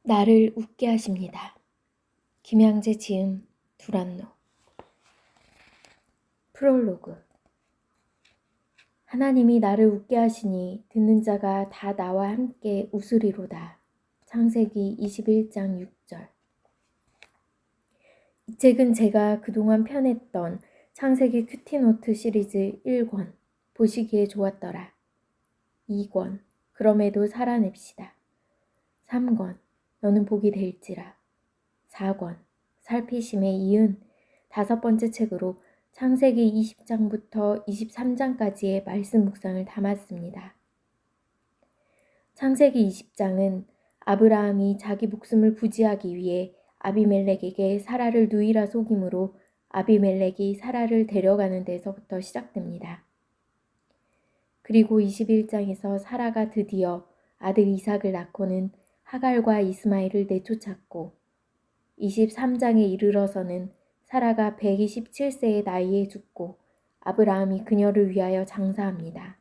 나를 웃게 하십니다. 김양재 지음 두란노. 프롤로그. 하나님이 나를 웃게 하시니 듣는 자가 다 나와 함께 웃으리로다. 창세기 21장 6절. 이 책은 제가 그동안 펴냈던 창세기 큐티노트 시리즈 1권 보시기에 좋았더라. 2권 그럼에도 살아냅시다. 3권 너는 복이 될지라. 4권 살피심에 이은 5번째 책으로 창세기 20장부터 23장까지의 말씀 묵상을 담았습니다. 창세기 20장은 아브라함이 자기 목숨을 부지하기 위해 아비멜렉에게 사라를 누이라 속임으로 아비멜렉이 사라를 데려가는 데서부터 시작됩니다. 그리고 21장에서 사라가 드디어 아들 이삭을 낳고는 하갈과 이스마엘을 내쫓았고 23장에 이르러서는 사라가 127세의 나이에 죽고 아브라함이 그녀를 위하여 장사합니다.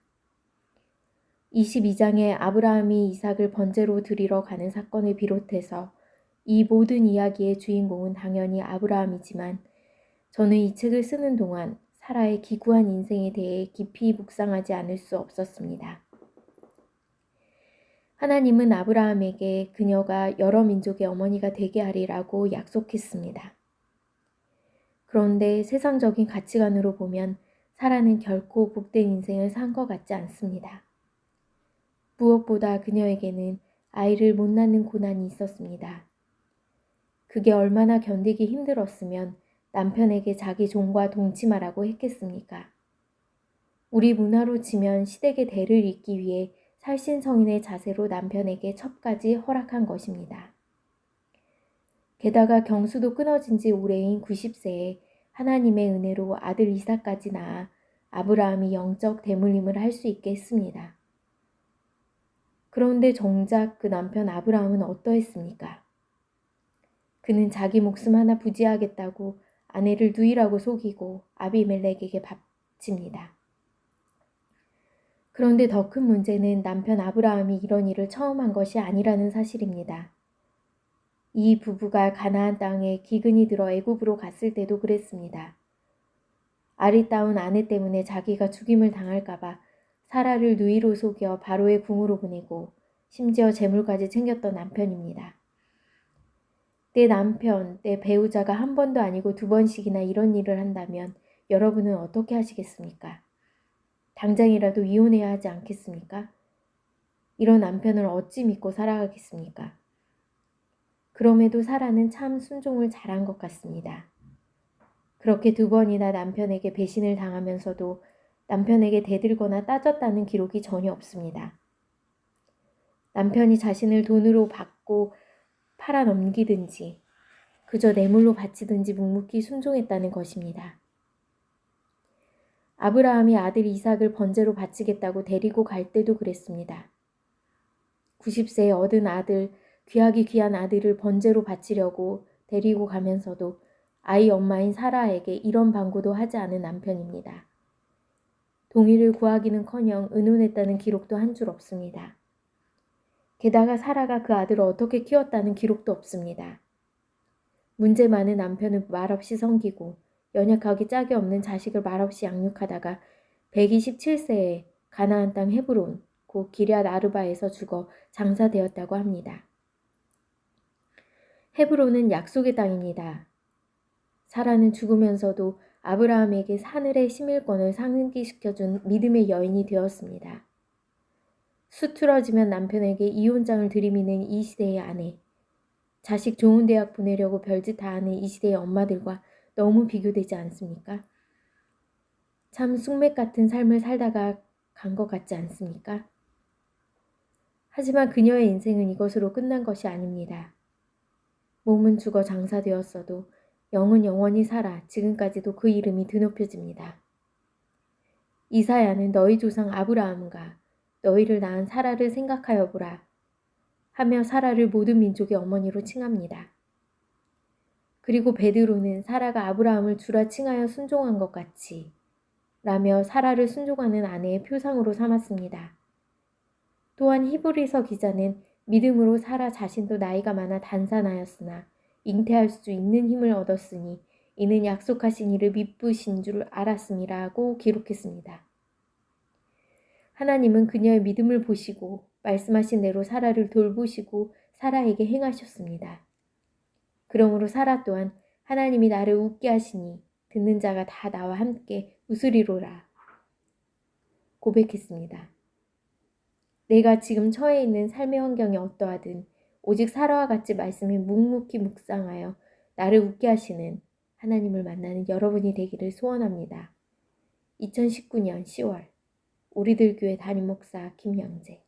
22장에 아브라함이 이삭을 번제로 드리러 가는 사건을 비롯해서 이 모든 이야기의 주인공은 당연히 아브라함이지만 저는 이 책을 쓰는 동안 사라의 기구한 인생에 대해 깊이 묵상하지 않을 수 없었습니다. 하나님은 아브라함에게 그녀가 여러 민족의 어머니가 되게 하리라고 약속했습니다. 그런데 세상적인 가치관으로 보면 사라는 결코 복된 인생을 산 것 같지 않습니다. 무엇보다 그녀에게는 아이를 못 낳는 고난이 있었습니다. 그게 얼마나 견디기 힘들었으면 남편에게 자기 종과 동침하라고 했겠습니까? 우리 문화로 치면 시댁의 대를 잇기 위해 살신성인의 자세로 남편에게 첩까지 허락한 것입니다. 게다가 경수도 끊어진 지 오래인 90세에 하나님의 은혜로 아들 이삭까지 낳아 아브라함이 영적 대물림을 할 수 있게 했습니다. 그런데 정작 그 남편 아브라함은 어떠했습니까? 그는 자기 목숨 하나 부지하겠다고 아내를 누이라고 속이고 아비멜렉에게 바칩니다. 그런데 더 큰 문제는 남편 아브라함이 이런 일을 처음 한 것이 아니라는 사실입니다. 이 부부가 가나안 땅에 기근이 들어 애굽으로 갔을 때도 그랬습니다. 아리따운 아내 때문에 자기가 죽임을 당할까봐 사라를 누이로 속여 바로의 궁으로 보내고 심지어 재물까지 챙겼던 남편입니다. 내 남편, 내 배우자가 한 번도 아니고 2번씩이나 이런 일을 한다면 여러분은 어떻게 하시겠습니까? 당장이라도 이혼해야 하지 않겠습니까? 이런 남편을 어찌 믿고 살아가겠습니까? 그럼에도 사라는 참 순종을 잘한 것 같습니다. 그렇게 2번이나 남편에게 배신을 당하면서도 남편에게 대들거나 따졌다는 기록이 전혀 없습니다. 남편이 자신을 돈으로 받고 팔아 넘기든지 그저 뇌물로 바치든지 묵묵히 순종했다는 것입니다. 아브라함이 아들 이삭을 번제로 바치겠다고 데리고 갈 때도 그랬습니다. 90세에 얻은 아들, 귀하기 귀한 아들을 번제로 바치려고 데리고 가면서도 아이 엄마인 사라에게 이런 방구도 하지 않은 남편입니다. 동의를 구하기는커녕 의논했다는 기록도 한 줄 없습니다. 게다가 사라가 그 아들을 어떻게 키웠다는 기록도 없습니다. 문제 많은 남편은 말없이 섬기고 연약하기 짝이 없는 자식을 말없이 양육하다가 127세에 가나안 땅 헤브론, 곧 기럇 아르바에서 죽어 장사되었다고 합니다. 헤브론은 약속의 땅입니다. 사라는 죽으면서도 아브라함에게 하늘의 시밀권을 상기시켜준 믿음의 여인이 되었습니다. 수틀어지면 남편에게 이혼장을 들이미는 이 시대의 아내, 자식 좋은 대학 보내려고 별짓 다 하는 이 시대의 엄마들과 너무 비교되지 않습니까? 참 숙맥 같은 삶을 살다가 간 것 같지 않습니까? 하지만 그녀의 인생은 이것으로 끝난 것이 아닙니다. 몸은 죽어 장사되었어도 영은 영원히 살아 지금까지도 그 이름이 드높여집니다. 이사야는 너희 조상 아브라함과 너희를 낳은 사라를 생각하여 보라 하며 사라를 모든 민족의 어머니로 칭합니다. 그리고 베드로는 사라가 아브라함을 주라 칭하여 순종한 것 같이 라며 사라를 순종하는 아내의 표상으로 삼았습니다. 또한 히브리서 기자는 믿음으로 사라 자신도 나이가 많아 단산하였으나 잉태할 수 있는 힘을 얻었으니 이는 약속하신 이를 미쁘신 줄 알았음이라고 기록했습니다. 하나님은 그녀의 믿음을 보시고 말씀하신 대로 사라를 돌보시고 사라에게 행하셨습니다. 그러므로 사라 또한 하나님이 나를 웃게 하시니 듣는 자가 다 나와 함께 웃으리로라 고백했습니다. 내가 지금 처해 있는 삶의 환경이 어떠하든 오직 사라와 같이 말씀에 묵묵히 묵상하여 나를 웃게 하시는 하나님을 만나는 여러분이 되기를 소원합니다. 2019년 10월 우리들 교회 담임 목사 김영재